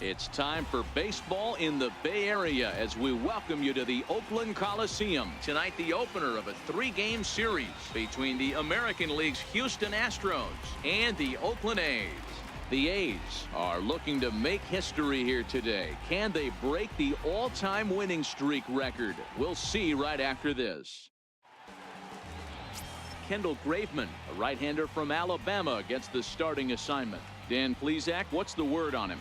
It's time for baseball in the Bay Area as we welcome you to the Oakland Coliseum. Tonight, the opener of a 3-game series between the American League's Houston Astros and the Oakland A's. The A's are looking to make history here today. Can they break the all-time winning streak record? We'll see right after this. Kendall Graveman, a right-hander from Alabama, gets the starting assignment. Dan Plesac, what's the word on him?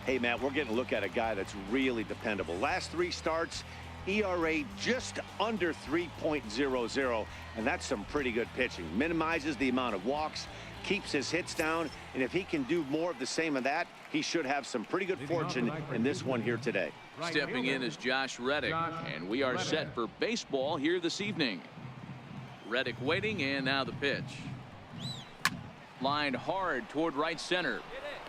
Hey, Matt, we're getting a look at a guy that's really dependable. Last 3 starts, ERA just under 3.00, and that's some pretty good pitching. Minimizes the amount of walks, keeps his hits down, and if he can do more of the same of that, he should have some pretty good fortune in this one here today. Stepping in is Josh Reddick, and we are set for baseball here this evening. Reddick waiting, and now the pitch. Lined hard toward right center.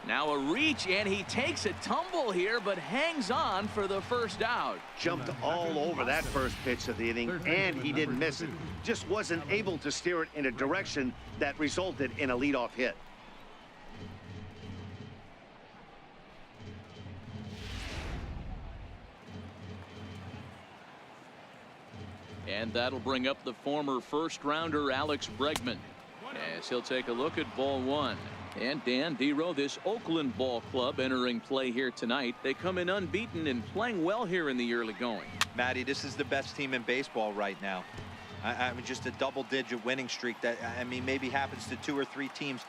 Now a reach, and he takes a tumble here, but hangs on for the first out. Jumped all over that first pitch of the inning, and he didn't miss it. Just wasn't able to steer it in a direction that resulted in a leadoff hit. And that'll bring up the former first-rounder Alex Bregman as he'll take a look at ball 1. And Dan Dero, this Oakland ball club entering play here tonight. They come in unbeaten and playing well here in the early going. Matty, this is the best team in baseball right now. I mean, just a double-digit winning streak that, I mean, maybe happens to 2 or 3 teams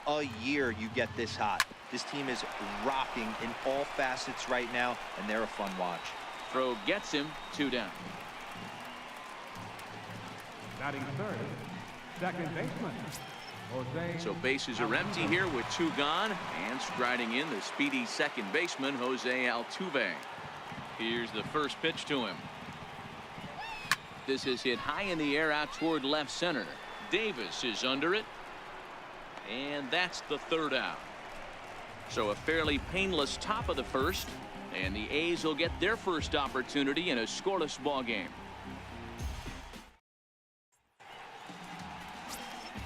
a year. You get this hot. This team is rocking in all facets right now, and they're a fun watch. Throw gets him, 2 down. Batting third, second baseman. So bases are empty here with 2 gone, and striding in the speedy second baseman Jose Altuve. Here's the first pitch to him. This is hit high in the air out toward left center. Davis is under it, and that's the 3rd out. So a fairly painless top of the first, and the A's will get their first opportunity in a scoreless ball game.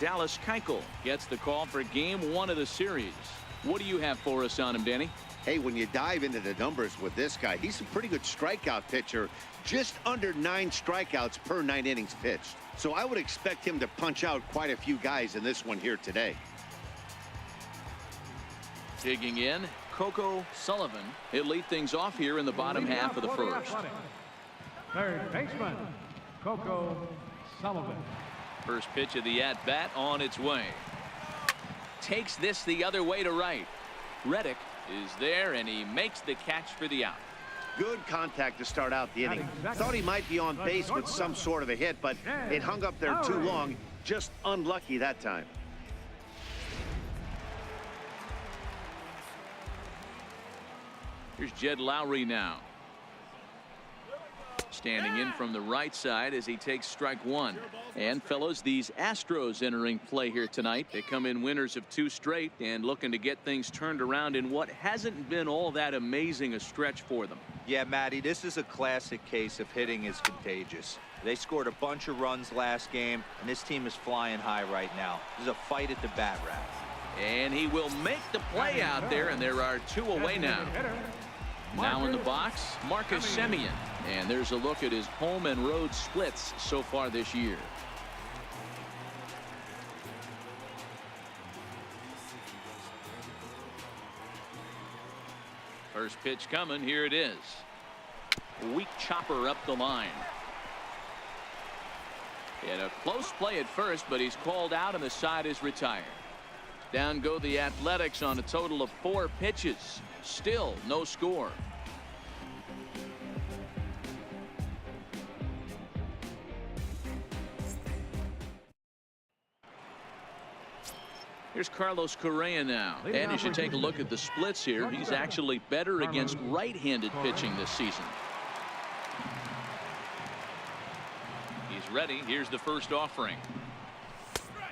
Dallas Keuchel gets the call for game 1 of the series. What do you have for us on him, Danny? Hey, when you dive into the numbers with this guy, he's a pretty good strikeout pitcher, just under 9 strikeouts per 9 innings pitched. So I would expect him to punch out quite a few guys in this one here today. Digging in, Coco Sullivan. He'll lead things off here in the bottom half of the first. Third baseman, Coco Sullivan. First pitch of the at-bat on its way. Takes this the other way to right. Reddick is there, and he makes the catch for the out. Good contact to start out the inning. Thought he might be on base with some sort of a hit, but it hung up there too long. Just unlucky that time. Here's Jed Lowry now. Standing in from the right side as he takes strike 1. And fellows, these Astros entering play here tonight. They come in winners of 2 straight and looking to get things turned around in what hasn't been all that amazing a stretch for them. Yeah, Matty, this is a classic case of hitting is contagious. They scored a bunch of runs last game, and this team is flying high right now. This is a fight at the bat rack. And he will make the play out there, and there are 2 away now. Now in the box, Marcus Semien. And there's a look at his home and road splits so far this year. First pitch coming. Here it is. Weak chopper up the line. And a close play at first, but he's called out and the side is retired. Down go the Athletics on a total of 4 pitches. Still no score. Here's Carlos Correa now. And you should take a look at the splits here. He's actually better against right-handed pitching this season. He's ready. Here's the first offering.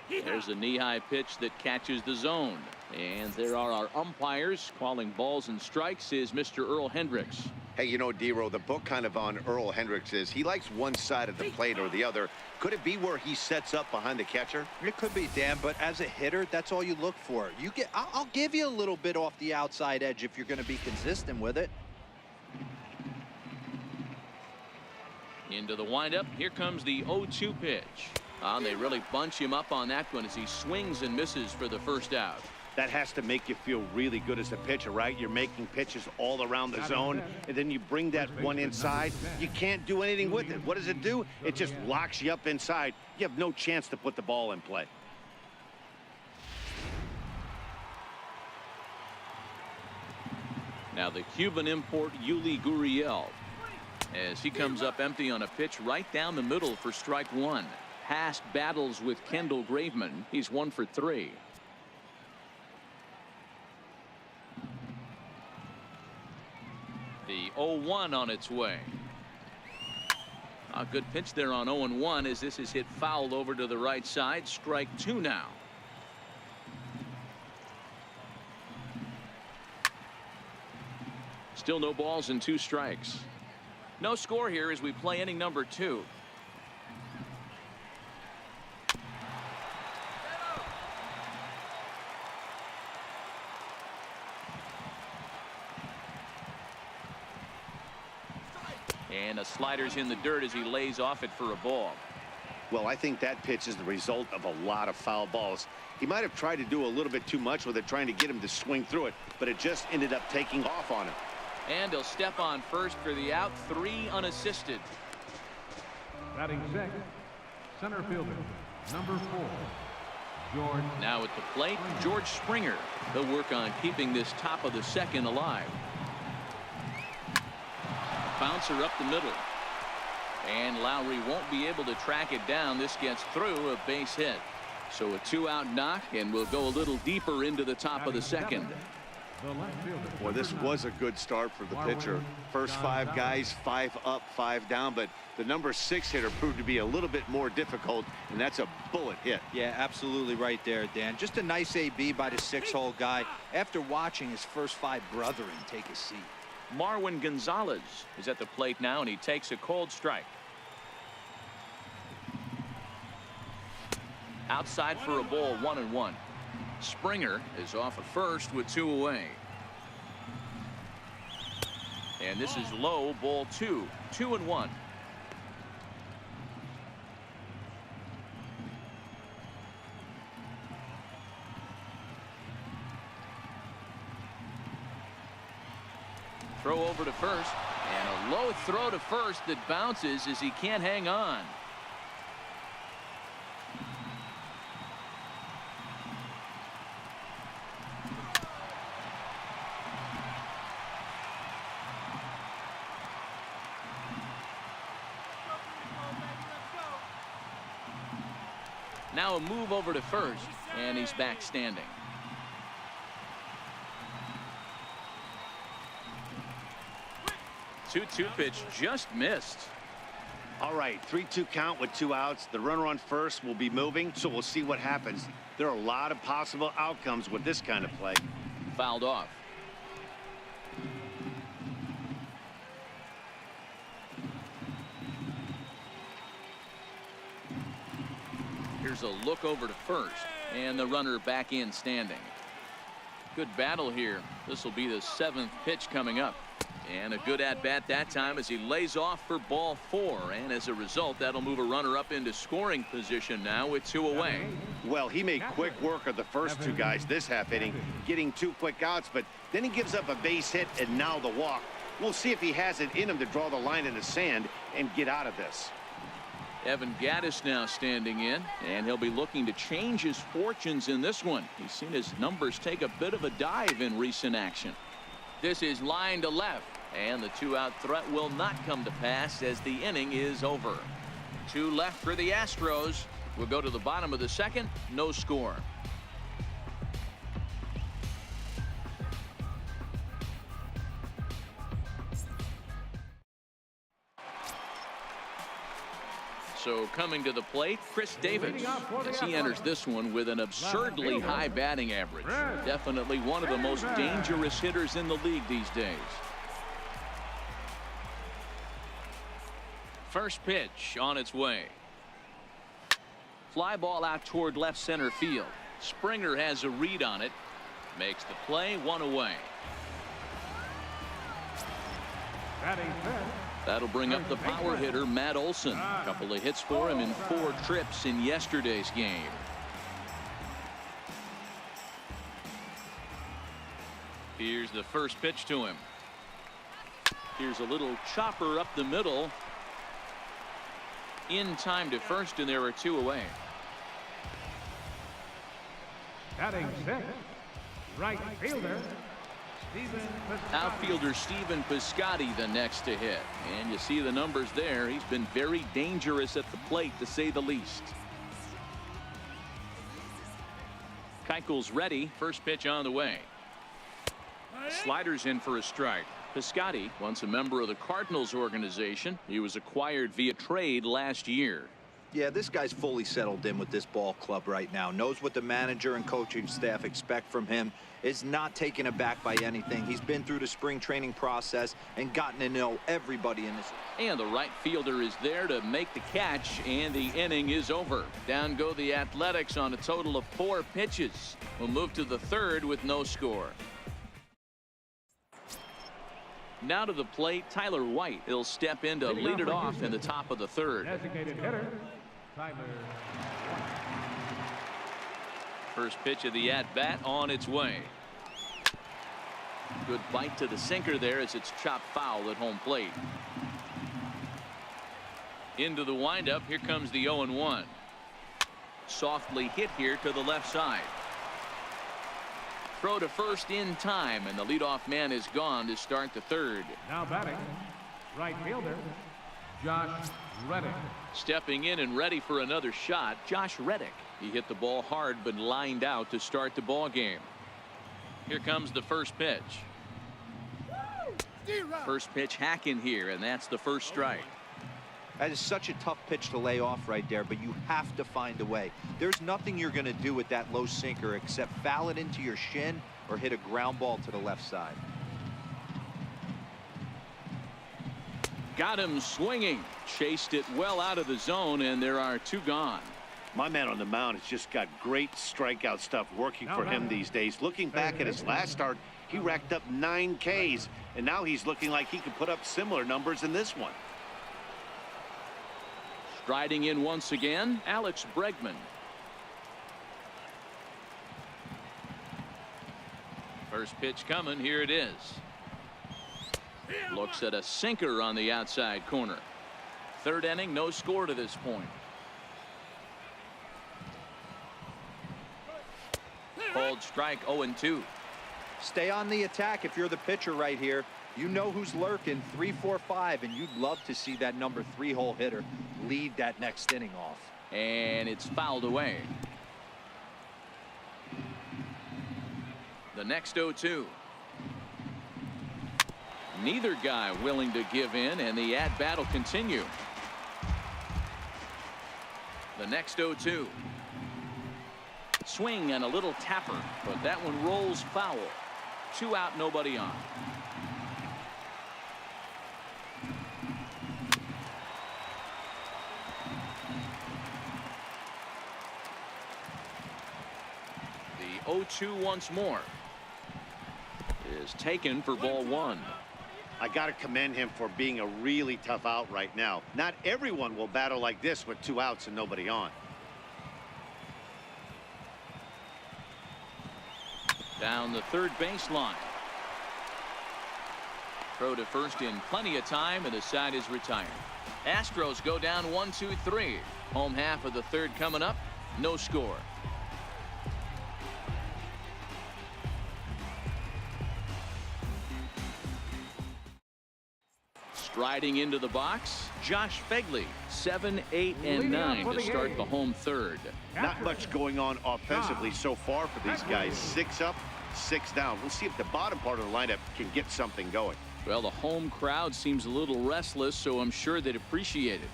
There's a knee-high pitch that catches the zone. And there are our umpires calling balls and strikes is Mr. Earl Hendricks. Hey, you know, D-Row, the book kind of on Earl Hendricks is he likes one side of the plate or the other. Could it be where he sets up behind the catcher? It could be, Dan, but as a hitter, that's all you look for. I'll give you a little bit off the outside edge if you're going to be consistent with it. Into the windup. Here comes the 0-2 pitch. They really bunch him up on that one as he swings and misses for the first out. That has to make you feel really good as a pitcher, right? You're making pitches all around the zone, and then you bring that one inside. You can't do anything with it. What does it do? It just locks you up inside. You have no chance to put the ball in play. Now the Cuban import Yuli Gurriel, as he comes up empty on a pitch right down the middle for strike one. Past battles with Kendall Graveman. He's 1 for 3. The 0-1 on its way. A good pitch there on 0-1 as this is hit foul over to the right side. Strike 2 now. Still no balls and 2 strikes. No score here as we play inning number 2. And a slider's in the dirt as he lays off it for a ball. Well, I think that pitch is the result of a lot of foul balls. He might have tried to do a little bit too much with it, trying to get him to swing through it, but it just ended up taking off on him. And he'll step on first for the out. 3 unassisted. Batting sixth, center fielder, number 4, George. Now at the plate, George Springer. He'll work on keeping this top of the second alive. Bouncer up the middle. And Lowry won't be able to track it down. This gets through, a base hit. So a 2-out knock, and we'll go a little deeper into the top of the second. Well, this was a good start for the pitcher. First 5 guys, 5 up, 5 down, but the number 6 hitter proved to be a little bit more difficult, and that's a bullet hit. Yeah, absolutely right there, Dan. Just a nice AB by the 6-hole guy after watching his first 5 brethren take a seat. Marwin Gonzalez is at the plate now, and he takes a cold strike. Outside for a ball, 1-1. Springer is off at first with 2 away. And this is low, ball 2. 2-1. Throw over to first, and a low throw to first that bounces as he can't hang on. Now a move over to first, and he's back standing. Two-2 pitch just missed. All right, 3-2 count with 2 outs. The runner on first will be moving, so we'll see what happens. There are a lot of possible outcomes with this kind of play. Fouled off. Here's a look over to first, and the runner back in standing. Good battle here. This will be the 7th pitch coming up. And a good at-bat that time as he lays off for ball 4. And as a result, that'll move a runner up into scoring position now with 2 away. Well, he made quick work of the first 2 guys this half inning, getting 2 quick outs, but then he gives up a base hit and now the walk. We'll see if he has it in him to draw the line in the sand and get out of this. Evan Gattis now standing in, and he'll be looking to change his fortunes in this one. He's seen his numbers take a bit of a dive in recent action. This is line to left, and the 2-out threat will not come to pass as the inning is over. 2 left for the Astros. We'll go to the bottom of the second. No score. So coming to the plate, Chris Davis, as he enters this one with an absurdly high batting average. Definitely one of the most dangerous hitters in the league these days. First pitch on its way. Fly ball out toward left center field. Springer has a read on it. Makes the play, 1 away. That'll bring up the power hitter, Matt Olson. A couple of hits for him in 4 trips in yesterday's game. Here's the first pitch to him. Here's a little chopper up the middle. In time to first, and there are 2 away. Batting 6th, right fielder, Outfielder Stephen Piscotty the next to hit. And you see the numbers there. He's been very dangerous at the plate, to say the least. Keuchel's ready. First pitch on the way. Sliders in for a strike. Piscotty, once a member of the Cardinals organization. He was acquired via trade last year. Yeah, this guy's fully settled in with this ball club right now. Knows what the manager and coaching staff expect from him. Is not taken aback by anything. He's been through the spring training process and gotten to know everybody in this. And the right fielder is there to make the catch, and the inning is over. Down go the Athletics on a total of 4 pitches. We'll move to the 3rd with no score. Now to the plate, Tyler White. He'll step in to lead it off in the top of the 3rd. Designated hitter, Tyler White. First pitch of the at-bat on its way. Good bite to the sinker there as it's chopped foul at home plate. Into the windup. Here comes the 0-1. Softly hit here to the left side. Throw to first in time, and the leadoff man is gone to start the 3rd. Now batting, right fielder, Josh Reddick. Stepping in and ready for another shot, Josh Reddick. He hit the ball hard but lined out to start the ball game. Here comes the first pitch. First pitch hacking here, and that's the first strike. That is such a tough pitch to lay off right there, but you have to find a way. There's nothing you're going to do with that low sinker except foul it into your shin or hit a ground ball to the left side. Got him swinging. Chased it well out of the zone, and there are 2 gone. My man on the mound has just got great strikeout stuff working for him these days. Looking back at his last start, he racked up 9 Ks, and now he's looking like he could put up similar numbers in this one. Striding in once again, Alex Bregman. First pitch coming. Here it is. Looks at a sinker on the outside corner. 3rd inning, no score to this point. Called strike, 0-2. Stay on the attack if you're the pitcher right here. You know who's lurking, 3, 4, 5, and you'd love to see that number 3 hole hitter lead that next inning off. And it's fouled away. The next 0-2. Neither guy willing to give in, and the at-bat will continue. The next 0-2. Swing and a little tapper, but that one rolls foul. 2 out, nobody on. The 0-2 once more is taken for ball 1. I got to commend him for being a really tough out right now. Not everyone will battle like this with 2 outs and nobody on. Down the 3rd baseline. Throw to first in plenty of time, and the side is retired. Astros go down 1-2-3. Home half of the 3rd coming up. No score. Striding into the box, Josh Fegley. 7, 8, and 9 to start the home 3rd. Not much going on offensively so far for these guys. 6 up, 6 down. We'll see if the bottom part of the lineup can get something going. Well, the home crowd seems a little restless, so I'm sure they'd appreciate it.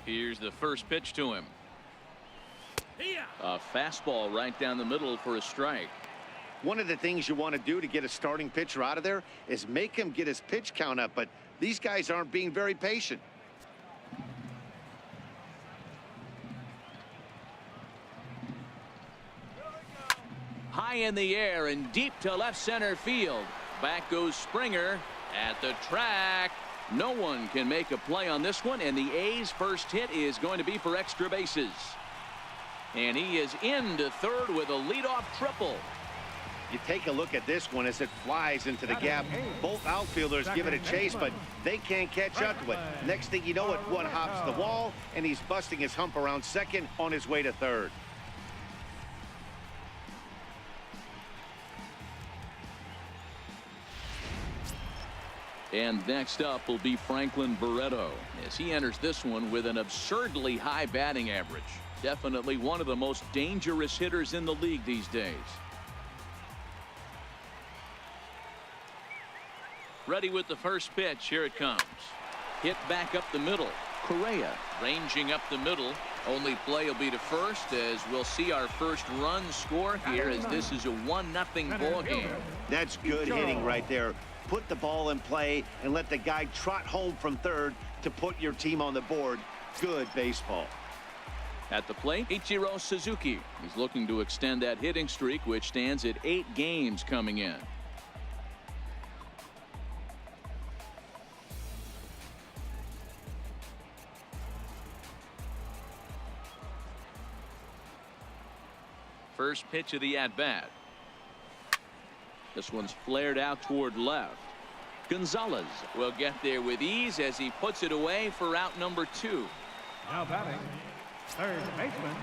Here's the first pitch to him. A fastball right down the middle for a strike. One of the things you want to do to get a starting pitcher out of there is make him get his pitch count up, but These guys aren't being very patient. High in the air and deep to left center field. Back goes Springer at the track. No one can make a play on this one, and the A's first hit is going to be for extra bases. And he is into third with a leadoff triple. You take a look at this one as it flies into the gap. Both outfielders give it a chase, but they can't catch up to it. Next thing you know it, one hops the wall, and he's busting his hump around second on his way to third. And next up will be Franklin Barreto as he enters this one with an absurdly high batting average. Definitely one of the most dangerous hitters in the league these days. Ready with the first pitch. Here it comes. Hit back up the middle. Correa ranging up the middle. Only play will be to first, as we'll see our first run score here, as this is a 1-0 ball game. That's good hitting right there. Put the ball in play and let the guy trot home from third to put your team on the board. Good baseball. At the plate, Ichiro Suzuki. He's looking to extend that hitting streak, which stands at 8 games coming in. First pitch of the at-bat. This one's flared out toward left. Gonzalez will get there with ease as he puts it away for out number 2. Now batting, third baseman,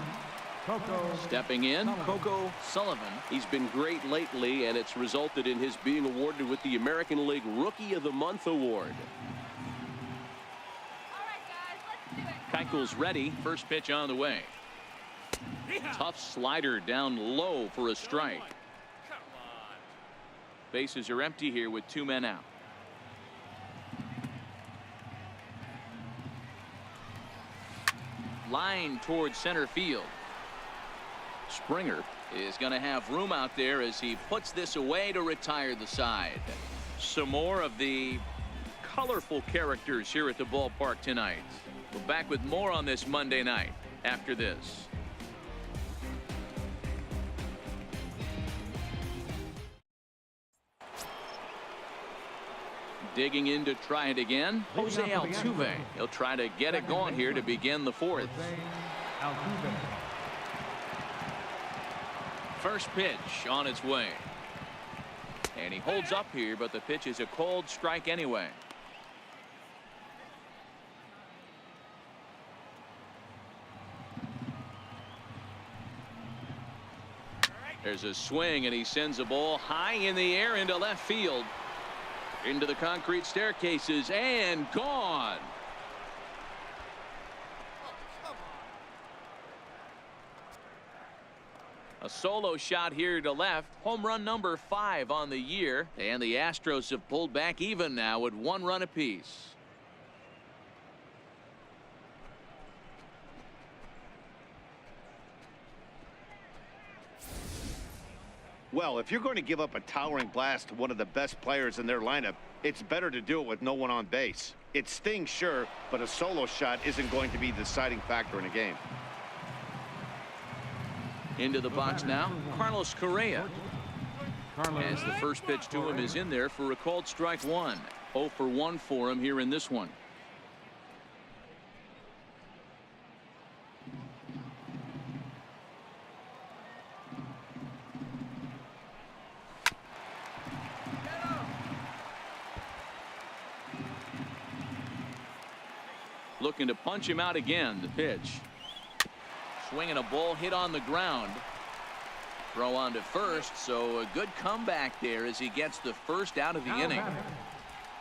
Coco. Stepping in, Coco Sullivan. He's been great lately, and it's resulted in his being awarded with the American League Rookie of the Month award. Keuchel's ready. First pitch on the way. Tough slider down low for a strike. Bases are empty here with 2 men out. Line towards center field. Springer is going to have room out there as he puts this away to retire the side. Some more of the colorful characters here at the ballpark tonight. We're back with more on this Monday night after this. Digging in to try it again, Jose Altuve. He'll try to get it going here to begin the 4th. First pitch on its way. And he holds up here, but the pitch is a cold strike anyway. There's a swing, and he sends a ball high in the air into left field. Into the concrete staircases and gone. A solo shot here to left. Home run number 5 on the year. And the Astros have pulled back even now with 1 run apiece. Well, if you're going to give up a towering blast to one of the best players in their lineup, it's better to do it with no one on base. It stings, sure, but a solo shot isn't going to be the deciding factor in a game. Into the box now, Carlos Correa. As the first pitch to him is in there for a called strike 1. 0 for 1 for him here in this one. Looking to punch him out again. The pitch. Swinging a ball hit on the ground. Throw on to first, so a good comeback there as he gets the first out of the inning.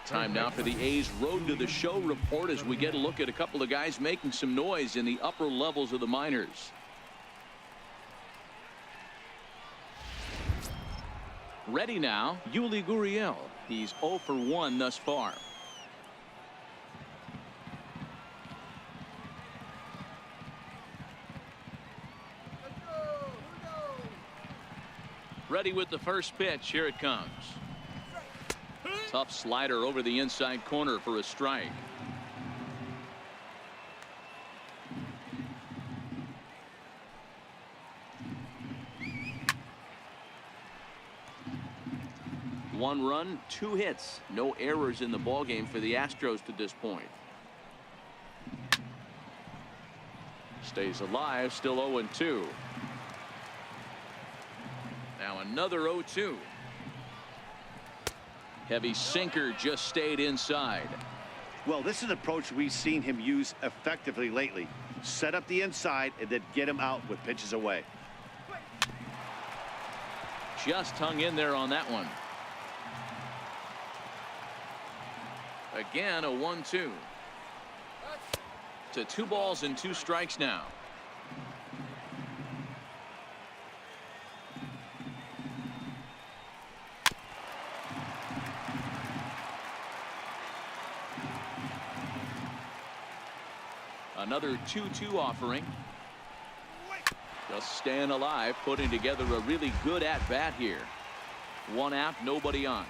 Time now for the A's Road to the Show report as we get a look at a couple of guys making some noise in the upper levels of the minors. Ready now, Yuli Gurriel. He's 0 for 1 thus far. Ready with the first pitch. Here it comes. Tough slider over the inside corner for a strike. One run, 2 hits, no errors in the ballgame for the Astros to this point. Stays alive, still 0-2. Now another 0-2. Heavy sinker just stayed inside. Well, this is an approach we've seen him use effectively lately. Set up the inside and then get him out with pitches away. Just hung in there on that one. Again, a 1-2. To 2 balls and 2 strikes now. Another 2-2 offering. Just staying alive, putting together a really good at-bat here. 1 out, nobody on.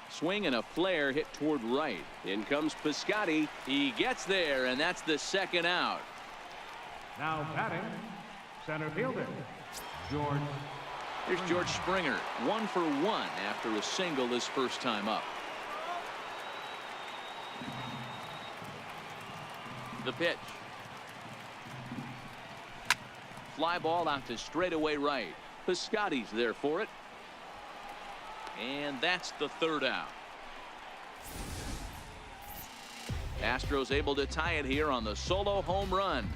Swing and a flare hit toward right. In comes Piscotty. He gets there, and that's the 2nd out. Now batting, center fielder, George. Here's George Springer, 1 for 1 after a single his first time up. The pitch. Fly ball out to straightaway right. Piscotty's there for it. And that's the 3rd out. Astros able to tie it here on the solo home run.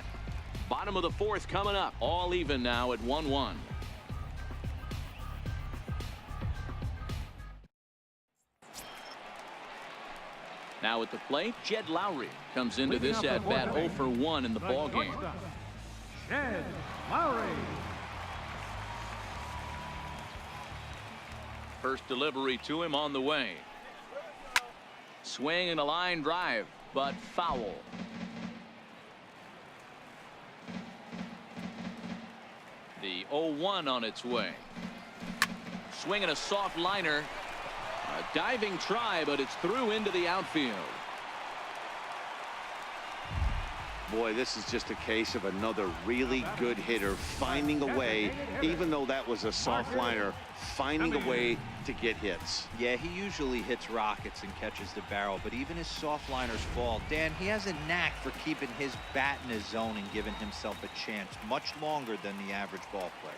Bottom of the 4th coming up. All even now at 1-1. Now at the plate, Jed Lowry comes into this at bat 0 for 1 in the ball game. Jed Lowry. First delivery to him on the way. Swing and a line drive, but foul. The 0-1 on its way. Swing and a soft liner. A diving try, but it's through into the outfield. Boy, this is just a case of another really good hitter finding a way, even though that was a soft liner, finding a way to get hits. Yeah, he usually hits rockets and catches the barrel, but even his soft liners fall. Dan, he has a knack for keeping his bat in his zone and giving himself a chance much longer than the average ball player.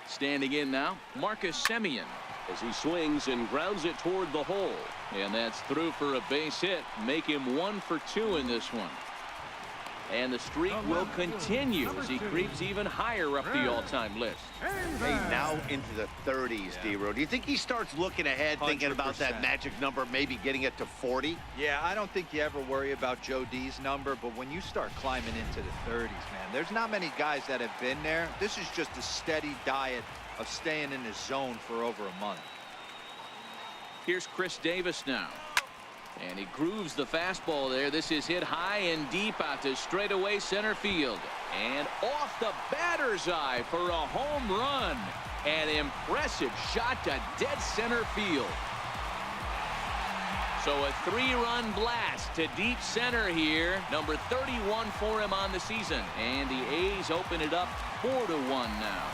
Standing in now, Marcus Semien, as he swings and grounds it toward the hole. And that's through for a base hit. Make him 1 for 2 in this one. And the streak will continue as he creeps even higher up the all-time list. Hey, now into the 30s, D-Row. Do you think he starts looking ahead, thinking about that magic number, maybe getting it to 40? Yeah, I don't think you ever worry about Joe D's number, but when you start climbing into the 30s, man, there's not many guys that have been there. This is just a steady diet of staying in his zone for over a month. Here's Chris Davis now. And he grooves the fastball there. This is hit high and deep out to straightaway center field. And off the batter's eye for a home run. An impressive shot to dead center field. So a 3-run blast to deep center here. Number 31 for him on the season. And the A's open it up 4-1 now.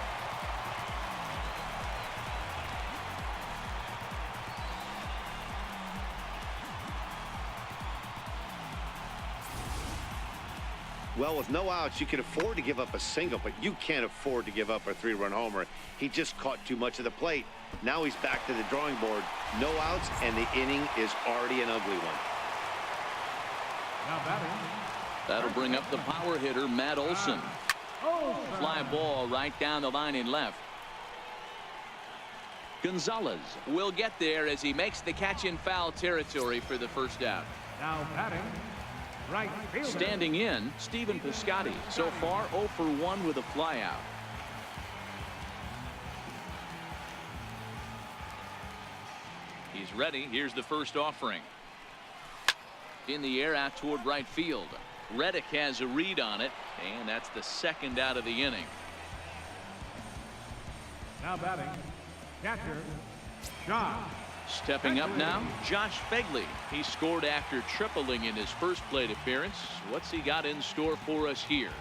Well, with no outs, you can afford to give up a single, but you can't afford to give up a 3-run homer. He just caught too much of the plate. Now he's back to the drawing board. No outs, and the inning is already an ugly one. Now batting. That'll bring up the power hitter, Matt Olson. Fly ball right down the line in left. Gonzalez will get there as he makes the catch in foul territory for the first out. Now batting. Right fielder. Standing in, Stephen Piscotty. So far 0 for 1 with a flyout. He's ready. Here's the first offering. In the air out toward right field. Reddick has a read on it, and that's the 2nd out of the inning. Now batting, catcher, Josh. Stepping up now, Josh Begley. He scored after tripling in his first plate appearance. What's he got in store for us here?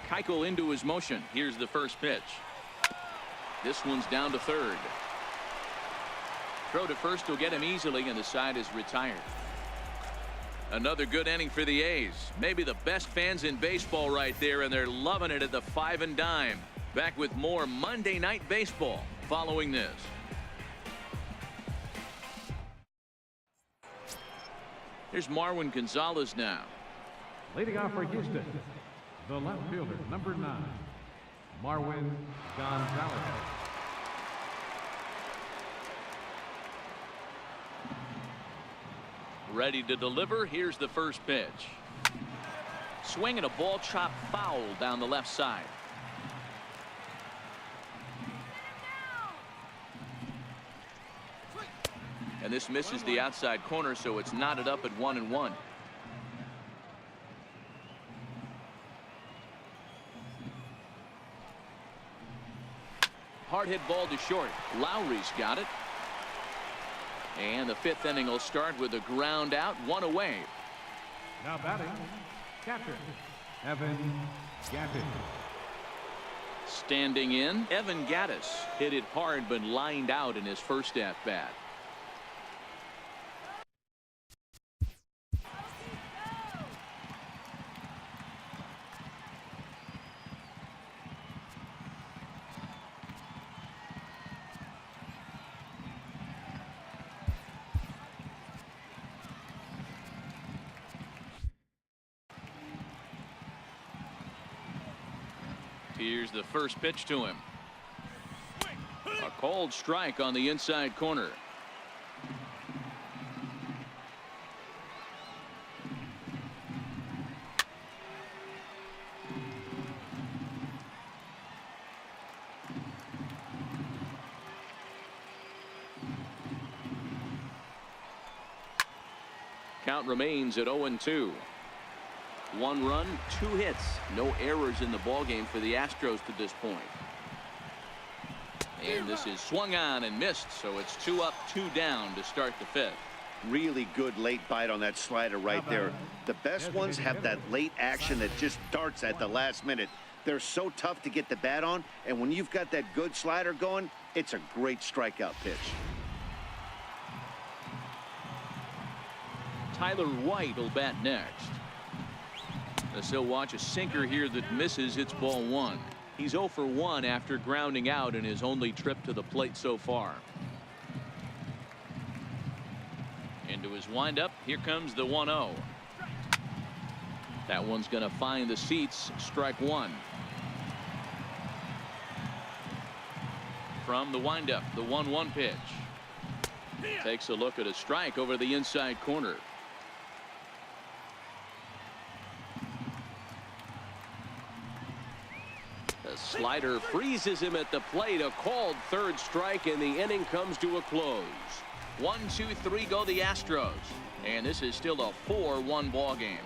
Keuchel into his motion. Here's the first pitch. This one's down to third. Throw to first will get him easily, and the side is retired. Another good inning for the A's. Maybe the best fans in baseball right there, and they're loving it at the 5 and dime. Back with more Monday Night Baseball following this. Here's Marwin Gonzalez now. Leading off for Houston, the left fielder, number 9, Marwin Gonzalez. Ready to deliver. Here's the first pitch. Swinging a ball chopped foul down the left side. And this misses the outside corner, so it's knotted up at 1-1. Hard hit ball to short. Lowry's got it. And the 5th inning will start with a ground out, 1 away. Now batting, catcher, Evan Gattis. Standing in, Evan Gattis hit it hard but lined out in his first at bat. Here's the first pitch to him. A cold strike on the inside corner. Count remains at 0-2. 1 run, 2 hits, no errors in the ballgame for the Astros to this point. And this is swung on and missed, so it's 2 up, 2 down to start the 5th. Really good late bite on that slider right there. The best ones have that late action that just darts at the last minute. They're so tough to get the bat on, and when you've got that good slider going, it's a great strikeout pitch. Tyler White will bat next. As he'll watch a sinker here that misses. It's ball 1. He's 0 for 1 after grounding out in his only trip to the plate so far. Into his windup. Here comes the 1-0. That one's going to find the seats. Strike 1. From the windup, the 1-1 pitch. Takes a look at a strike over the inside corner. The slider freezes him at the plate. A called third strike, and the inning comes to a close. 1, 2, 3 go the Astros, and this is still a 4-1 ball game.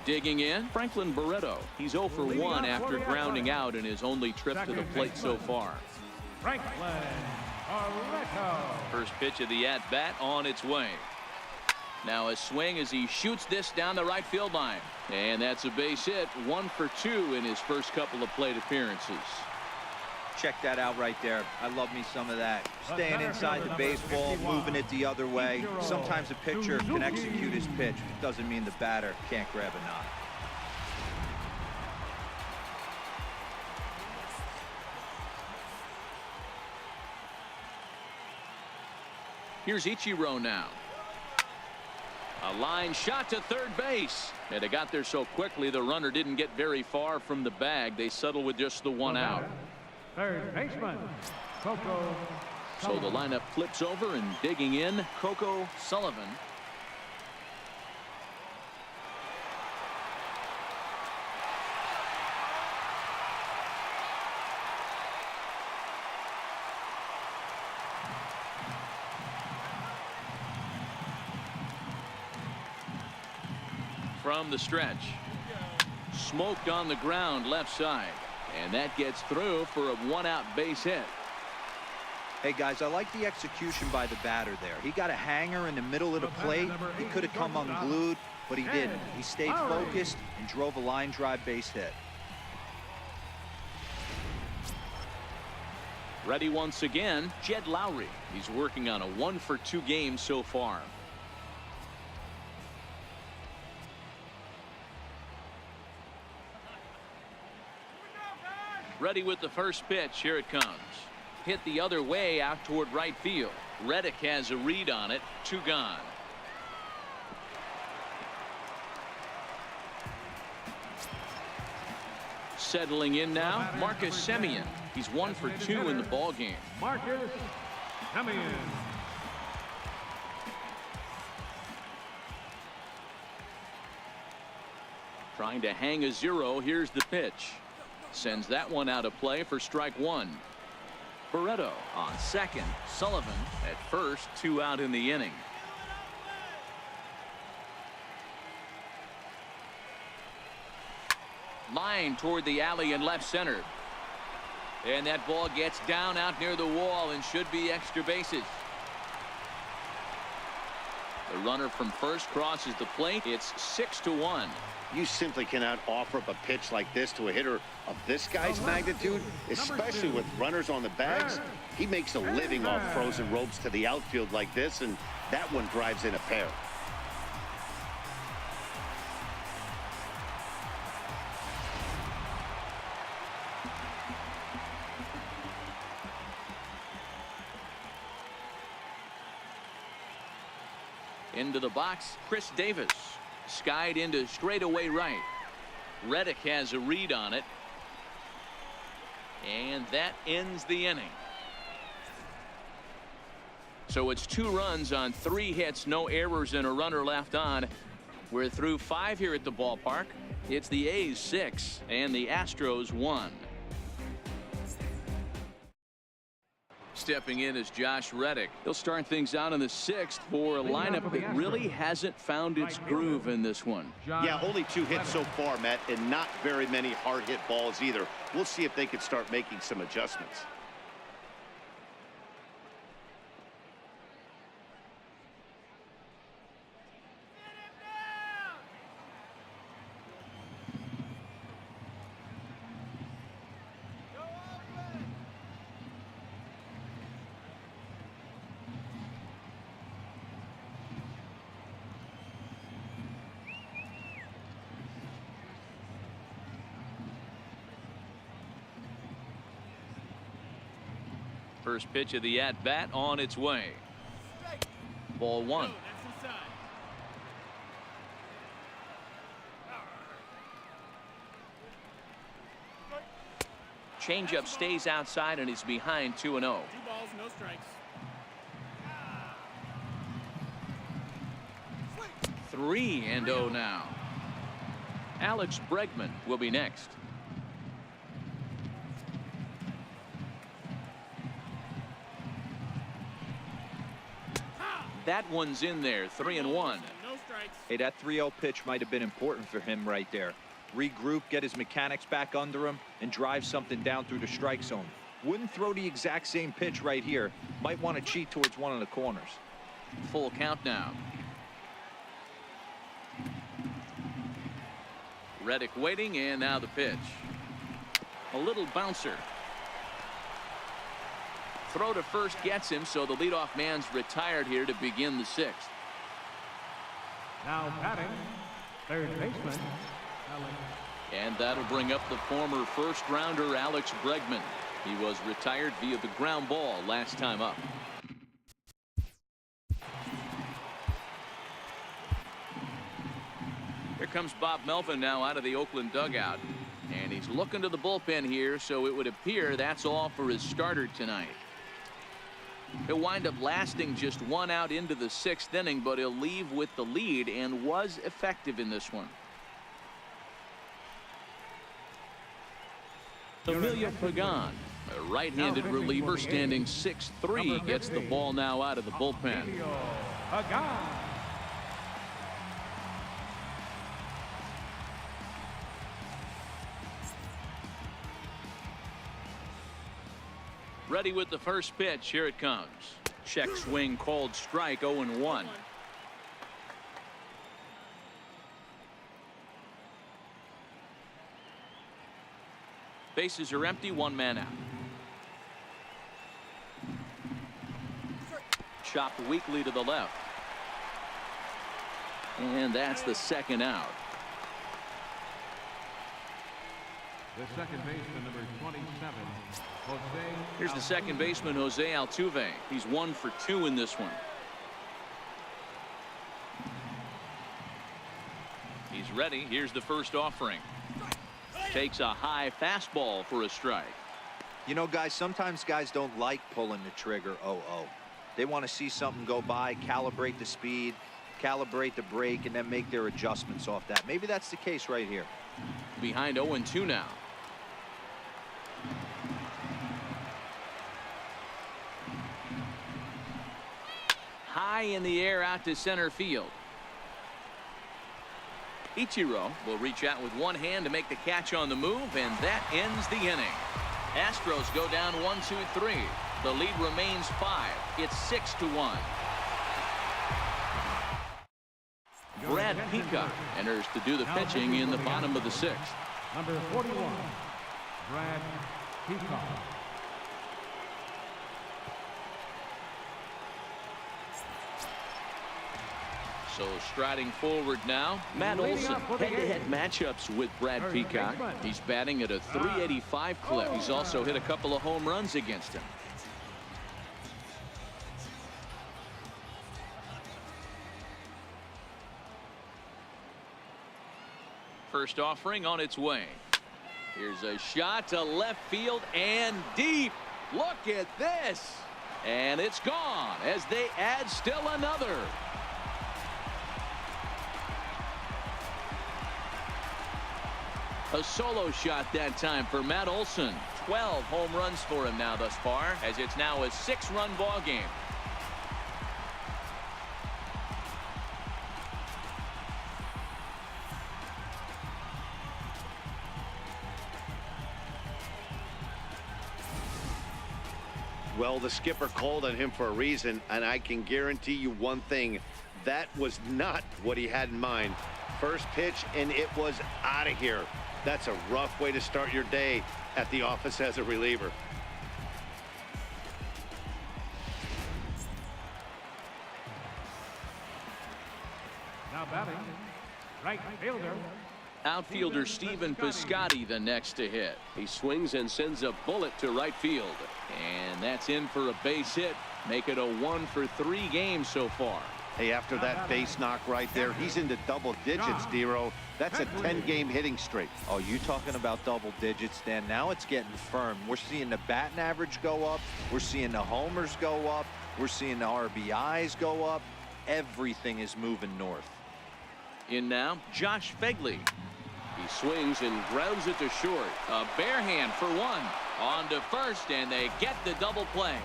Digging in, Franklin Barreto. He's 0 for 1 after grounding out in his only trip to the plate so far. Franklin Barreto. First pitch of the at-bat on its way. Now a swing as he shoots this down the right field line. And that's a base hit. 1 for 2 in his first couple of plate appearances. Check that out right there. I love me some of that. Staying inside the baseball, moving it the other way. Sometimes a pitcher can execute his pitch. It doesn't mean the batter can't grab a knot. Here's Ichiro now. A line shot to third base. And it got there so quickly the runner didn't get very far from the bag. They settle with just the 1 out. Third baseman, Coco. So the lineup flips over, and digging in, Coco Sullivan. from the stretch. Smoked on the ground left side. And that gets through for a one-out base hit. Hey, guys, I like the execution by the batter there. He got a hanger in the middle of the plate. He could have come unglued, but he didn't. He stayed focused and drove a line drive base hit. Ready once again, Jed Lowry. He's working on a 1-for-2 game so far. Ready with the first pitch. Here it comes. Hit the other way out toward right field. Reddick has a read on it. 2 gone. Settling in now, Marcus Semien. He's 1 for 2 in the ball game. Marcus Semien. Trying to hang a 0. Here's the pitch. Sends that one out of play for strike 1. Barreto on second. Sullivan at first. 2 out in the inning. Line toward the alley in left center. And that ball gets down out near the wall and should be extra bases. The runner from first crosses the plate. It's 6-1. You simply cannot offer up a pitch like this to a hitter of this guy's magnitude, especially with runners on the bags. He makes a living off frozen ropes to the outfield like this, and that one drives in a pair. Into the box, Chris Davis. Skied into straightaway right. Reddick has a read on it. And that ends the inning. So it's 2 runs on 3 hits, no errors, and a runner left on. We're through 5 here at the ballpark. It's the A's 6 and the Astros 1. Stepping in is Josh Reddick. He'll start things out in the 6th for a lineup that really hasn't found its groove in this one. Yeah, only 2 hits so far, Matt, and not very many hard hit balls either. We'll see if they can start making some adjustments. First pitch of the at-bat on its way. Ball 1. Changeup stays outside and he's behind 2-0. 2 balls, no strikes. 3-0 now. Alex Bregman will be next. That one's in there. 3-1. No strikes. Hey, that 3-0 pitch might have been important for him right there. Regroup, get his mechanics back under him, and drive something down through the strike zone. Wouldn't throw the exact same pitch right here. Might want to cheat towards one of the corners. Full count now. Reddick waiting, and now the pitch. A little bouncer. Throw to first gets him, so the leadoff man's retired here to begin the 6th. Now batting, third baseman, Alex. And that'll bring up the former first-rounder Alex Bregman. He was retired via the ground ball last time up. Here comes Bob Melvin now out of the Oakland dugout. And he's looking to the bullpen here, so it would appear that's all for his starter tonight. He'll wind up lasting just 1 out into the 6th inning, but he'll leave with the lead and was effective in this one. Emilio Pagan, a right-handed reliever standing 6'3", gets the ball now out of the bullpen. Ready with the first pitch. Here it comes. Check swing called strike. 0-1. Bases are empty. One man out. Chopped weakly to the left. And that's the second out. The second baseman, number 27, Jose. Here's the second baseman, Jose Altuve. He's 1 for 2 in this one. He's ready. Here's the first offering. Takes a high fastball for a strike. You know, guys, sometimes guys don't like pulling the trigger 0-0. They want to see something go by, calibrate the speed, calibrate the brake, and then make their adjustments off that. Maybe that's the case right here. Behind 0-2 now. High in the air out to center field. Ichiro will reach out with one hand to make the catch on the move, and that ends the inning. Astros go down 1-2-3. The lead remains 5. It's 6-1. Brad Peacock enters to do the pitching in the bottom of the 6th. Number 41, Brad Peacock. So striding forward now, Matt Olson. Head-to-head matchups with Brad Peacock. He's batting at a .385 clip. He's also hit a couple of home runs against him. First offering on its way. Here's a shot to left field and deep. Look at this. And it's gone as they add still another. A solo shot that time for Matt Olson. 12 home runs for him now thus far, as it's now a 6-run ball game. Well, the skipper called on him for a reason, and I can guarantee you one thing. That was not what he had in mind. First pitch, and it was out of here. That's a rough way to start your day at the office as a reliever. Now batting, right fielder. Outfielder Stephen Piscotty the next to hit. He swings and sends a bullet to right field. And that's in for a base hit. Make it a 1 for 3 games so far. Hey, after that base knock right there, he's into double digits, Dero. That's a 10-game hitting streak. Oh, you talking about double digits, Dan? Now it's getting firm. We're seeing the batting average go up. We're seeing the homers go up. We're seeing the RBIs go up. Everything is moving north. In now, Josh Fegley. He swings and grounds it to short. A bare hand for one. On to first, and they get the double play.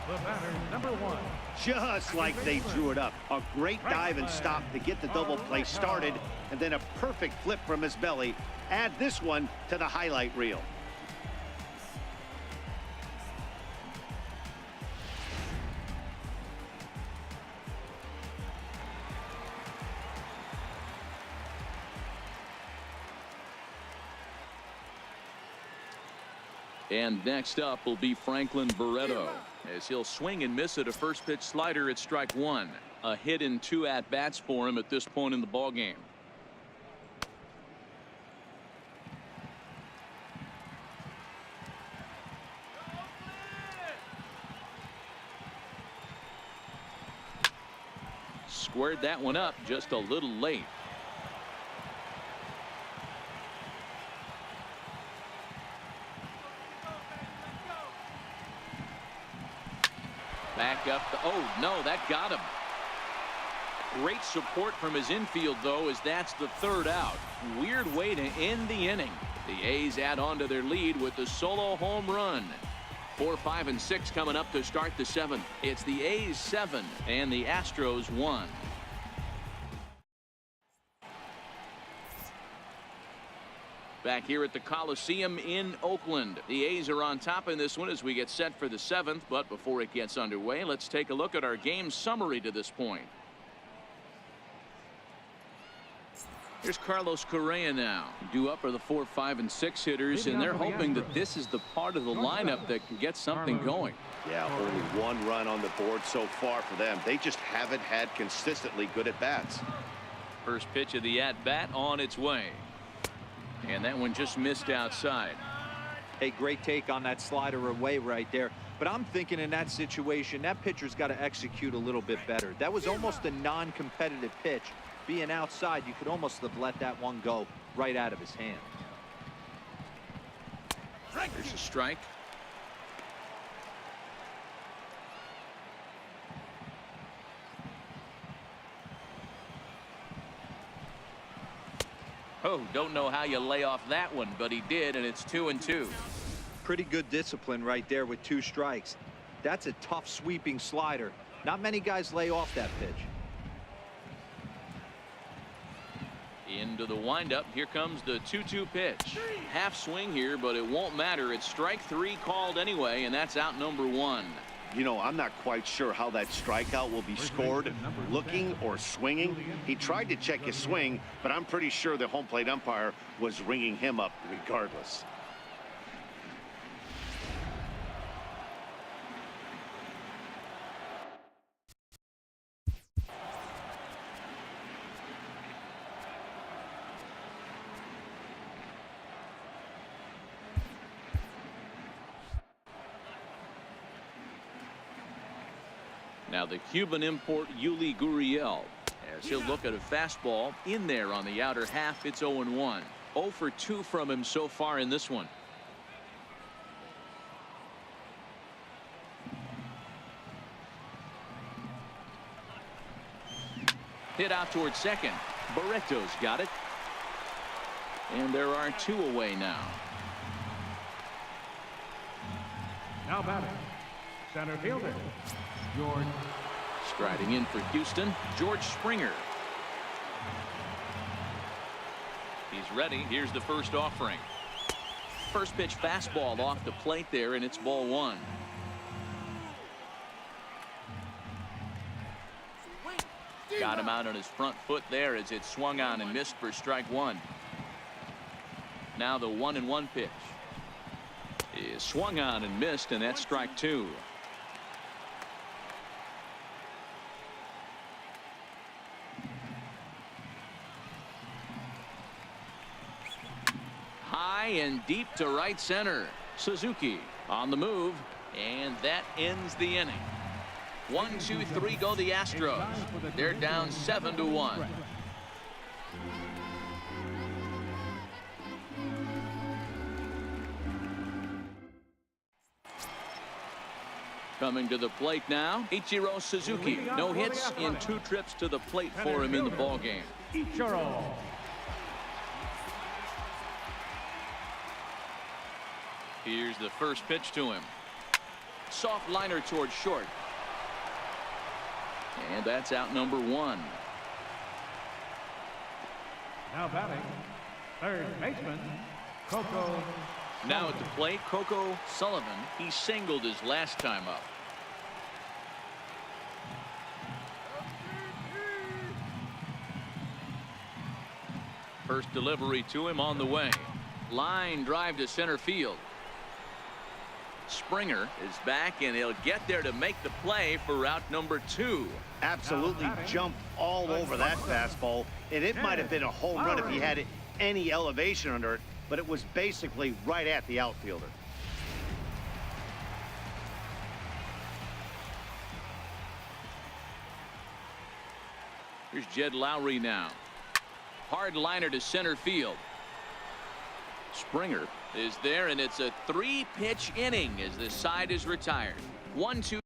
The batter, number 1. Just like they drew it up. A great dive and stop to get the double play started, and then a perfect flip from his belly. Add this one to the highlight reel. And next up will be Franklin Barreto, as he'll swing and miss at a first pitch slider at strike 1. A hit in 2 at-bats for him at this point in the ball game. Squared that one up just a little late. Back up. Oh, no, that got him. Great support from his infield, though, as that's the 3rd out. Weird way to end the inning. The A's add on to their lead with the solo home run. 4, 5, and 6 coming up to start the 7th. It's the A's 7 and the Astros 1. Back here at the Coliseum in Oakland. The A's are on top in this one as we get set for the 7th. But before it gets underway, let's take a look at our game summary to this point. Here's Carlos Correa now. Due up are the 4, 5, and 6 hitters, and they're hoping that this is the part of the lineup that can get something going. Yeah, only 1 run on the board so far for them. They just haven't had consistently good at-bats. First pitch of the at-bat on its way. And that one just missed outside. A great take on that slider away right there. But I'm thinking in that situation, that pitcher's got to execute a little bit better. That was almost a non-competitive pitch. Being outside, you could almost have let that one go right out of his hand. There's a strike. Oh, don't know how you lay off that one, but he did, and it's 2-2. Pretty good discipline right there with 2 strikes. That's a tough sweeping slider. Not many guys lay off that pitch. Into the windup. Here comes the 2-2 pitch. Half swing here, but it won't matter. It's strike 3 called anyway, and that's out number 1. You know, I'm not quite sure how that strikeout will be scored, looking or swinging. He tried to check his swing, but I'm pretty sure the home plate umpire was ringing him up regardless. Now the Cuban import Yuli Gurriel, as he'll look at a fastball in there on the outer half. It's 0-1. 0 for 2 from him so far in this one. Hit out towards second. Barreto's got it. And there are 2 away now. Now batting, center fielder, George. Striding in for Houston, George Springer. He's ready. Here's the first offering. First pitch fastball off the plate there, and it's ball 1. Got him out on his front foot there as it swung on and missed for strike 1. Now the 1-1 pitch is swung on and missed, and that's strike 2. High and deep to right center. Suzuki on the move, and that ends the inning. 1, 2, 3 go the Astros. They're down 7-1. Coming to the plate now, Ichiro Suzuki. No hits in 2 trips to the plate for him in the ballgame. Ichiro. Here's the first pitch to him. Soft liner towards short. And that's out number 1. Now batting, third baseman, Coco. Now at the plate, Coco Sullivan. He singled his last time up. First delivery to him on the way. Line drive to center field. Springer is back, and he'll get there to make the play for route number 2. Absolutely jumped all over that fastball, and it might have been a home run if he had any elevation under it, but it was basically right at the outfielder. Here's Jed Lowry now. Hard liner to center field. Springer is there, and it's a 3-pitch inning as the side is retired. 1-2.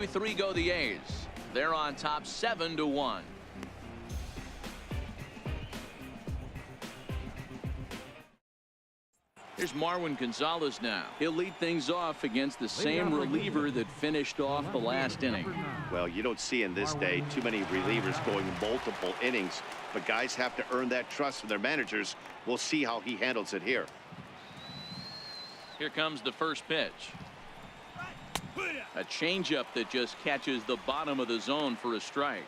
3 go the A's. They're on top 7-1. Here's Marwin Gonzalez now. He'll lead things off against the same reliever that finished off the last inning. Well, you don't see in this day too many relievers going multiple innings, but guys have to earn that trust from their managers. We'll see how he handles it here. Here comes the first pitch. A changeup that just catches the bottom of the zone for a strike.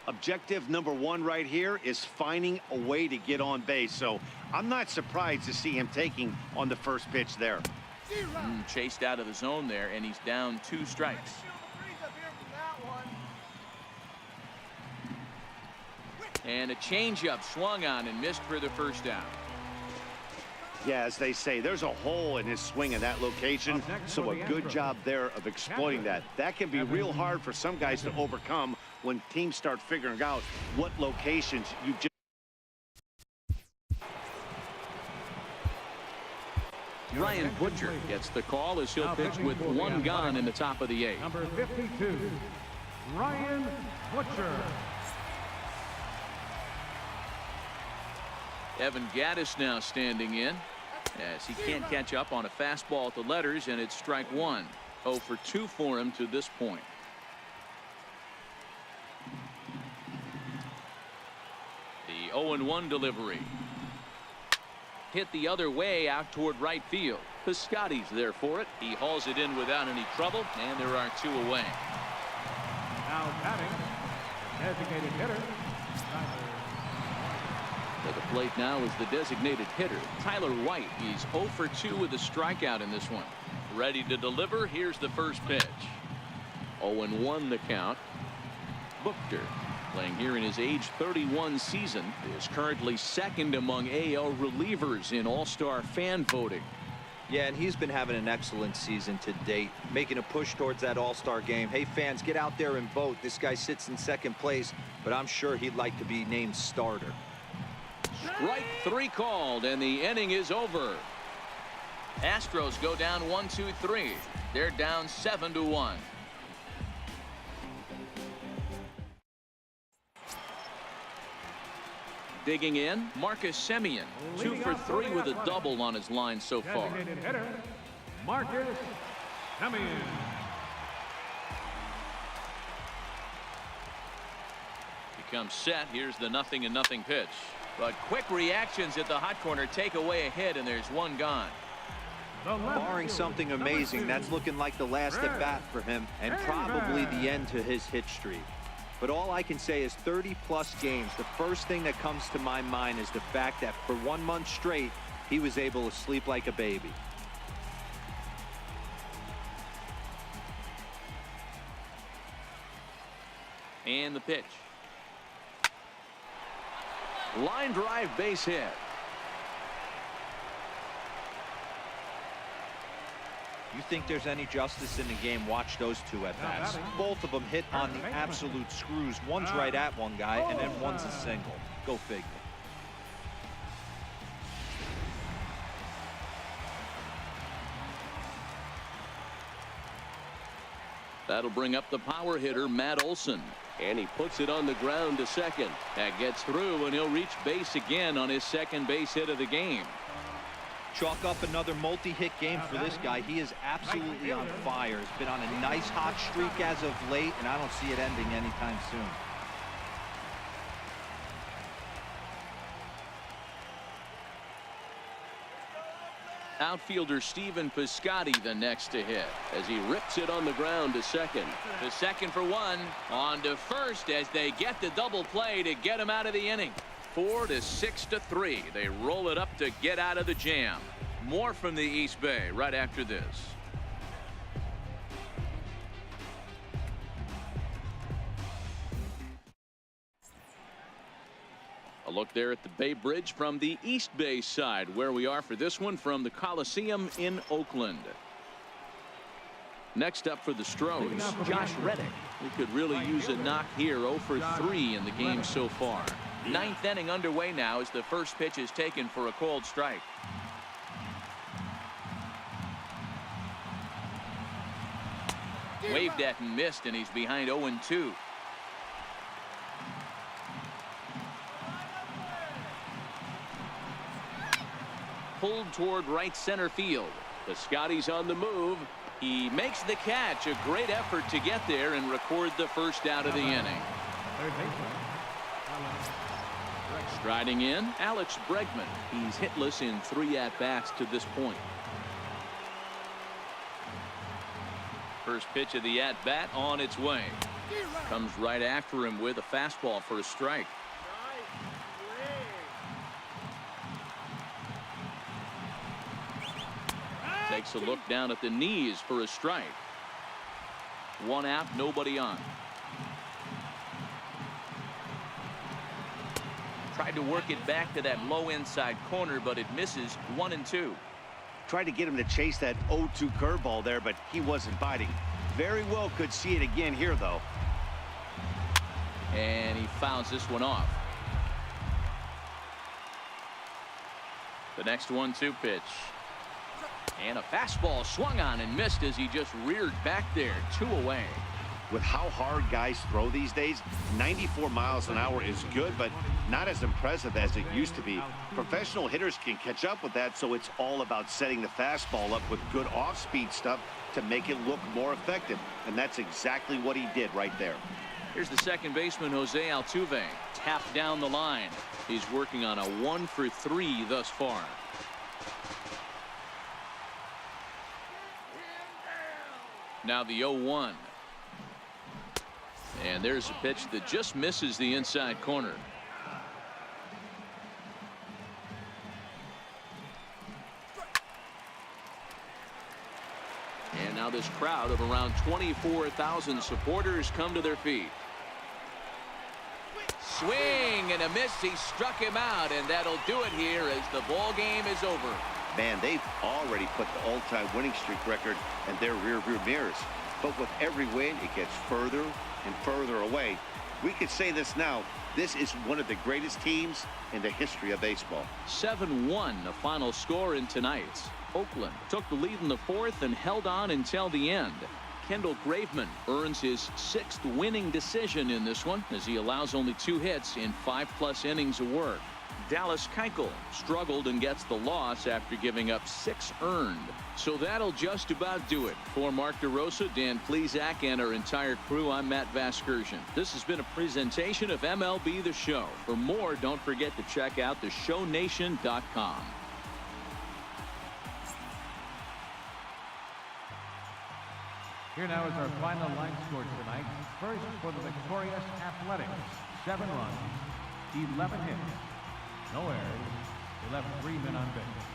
Objective number 1 right here is finding a way to get on base. So I'm not surprised to see him taking on the first pitch there. Chased out of the zone there, and he's down 2 strikes. And a changeup swung on and missed for the first out. Yeah, as they say, there's a hole in his swing in that location. So a good job there of exploiting that. That can be real hard for some guys to overcome when teams start figuring out what locations you just. Ryan Butcher gets the call as he'll pitch with 1 gone in the top of the 8th. Number 52, Ryan Butcher. Evan Gaddis now standing in as he can't catch up on a fastball at the letters, and it's strike 1. 0 for 2 for him to this point. The 0-1 delivery. Hit the other way out toward right field. Piscotty's there for it. He hauls it in without any trouble, and there are 2 away. Now batting, designated hitter. At the plate now is the designated hitter, Tyler White. He's 0 for 2 with a strikeout in this one. Ready to deliver. Here's the first pitch. 0-1 the count. Butcher, playing here in his age 31 season, is currently 2nd among AL relievers in All-Star fan voting. Yeah, and he's been having an excellent season to date, making a push towards that All-Star game. Hey, fans, get out there and vote. This guy sits in 2nd place, but I'm sure he'd like to be named starter. Strike 3 called, and the inning is over. Astros go down 1-2-3. They're down 7-1. Digging in, Marcus Semien, 2 for 3 with a double on his line so far. Designated hitter, Marcus Semien. Becomes set. Here's the 0-0 pitch. But quick reactions at the hot corner take away a hit, and there's 1 gone. Barring something amazing, that's looking like the last at bat for him, and probably the end to his hit streak. But all I can say is 30-plus games. The first thing that comes to my mind is the fact that for 1 month straight, he was able to sleep like a baby. And the pitch. Line drive, base hit. You think there's any justice in the game? Watch those 2 at bats. Both of them hit on the absolute screws. One's right at one guy, and then one's a single. Go figure. That'll bring up the power hitter, Matt Olson. And he puts it on the ground to 2nd. That gets through, and he'll reach base again on his 2nd base hit of the game. Chalk up another multi-hit game for this guy. He is absolutely on fire. He's been on a nice hot streak as of late, and I don't see it ending anytime soon. Outfielder Stephen Piscotty the next to hit as he rips it on the ground to 2nd. The 2nd for 1. On to 1st as they get the double play to get him out of the inning. 4-6-3. They roll it up to get out of the jam. More from the East Bay right after this. A look there at the Bay Bridge from the East Bay side, where we are for this one from the Coliseum in Oakland. Next up for the Astros, Josh Reddick. He could really use a knock here. 0 for 3 in the game so far. 9th inning underway now as the first pitch is taken for a called strike. Waved at and missed, and he's behind 0-2. Pulled toward right center field. The Scotty's on the move. He makes the catch. A great effort to get there and record the first out of the inning. Striding in, Alex Bregman. He's hitless in 3 at-bats to this point. First pitch of the at-bat on its way. Comes right after him with a fastball for a strike. Takes a look down at the knees for a strike. 1 out, nobody on. Tried to work it back to that low inside corner, but it misses. 1-2. Tried to get him to chase that 0-2 curveball there, but he wasn't biting. Very well could see it again here, though. And he fouls this one off. The next 1-2 pitch. And a fastball swung on and missed as he just reared back there. 2 away. With how hard guys throw these days, 94 miles an hour is good, but not as impressive as it used to be. Professional hitters can catch up with that, so it's all about setting the fastball up with good off-speed stuff to make it look more effective. And that's exactly what he did right there. Here's the second baseman, Jose Altuve. Tapped down the line. He's working on a 1-for-3 thus far. Now the 0-1. And there's a pitch that just misses the inside corner. And now this crowd of around 24,000 supporters come to their feet. Swing and a miss. He struck him out, and that'll do it here as the ball game is over. Man, they've already put the all-time winning streak record in their rearview mirrors. But with every win, it gets further and further away. We could say this now. This is one of the greatest teams in the history of baseball. 7-1, the final score in tonight's. Oakland took the lead in the 4th and held on until the end. Kendall Graveman earns his 6th winning decision in this one as he allows only 2 hits in 5+ innings of work. Dallas Keuchel struggled and gets the loss after giving up 6 earned. So that'll just about do it. For Mark DeRosa, Dan Plesac, and our entire crew, I'm Matt Vasgersian. This has been a presentation of MLB The Show. For more, don't forget to check out theshownation.com. Here now is our final line score tonight. First for the victorious Athletics, 7 runs, 11 hits, no errors. They left 3 men on base.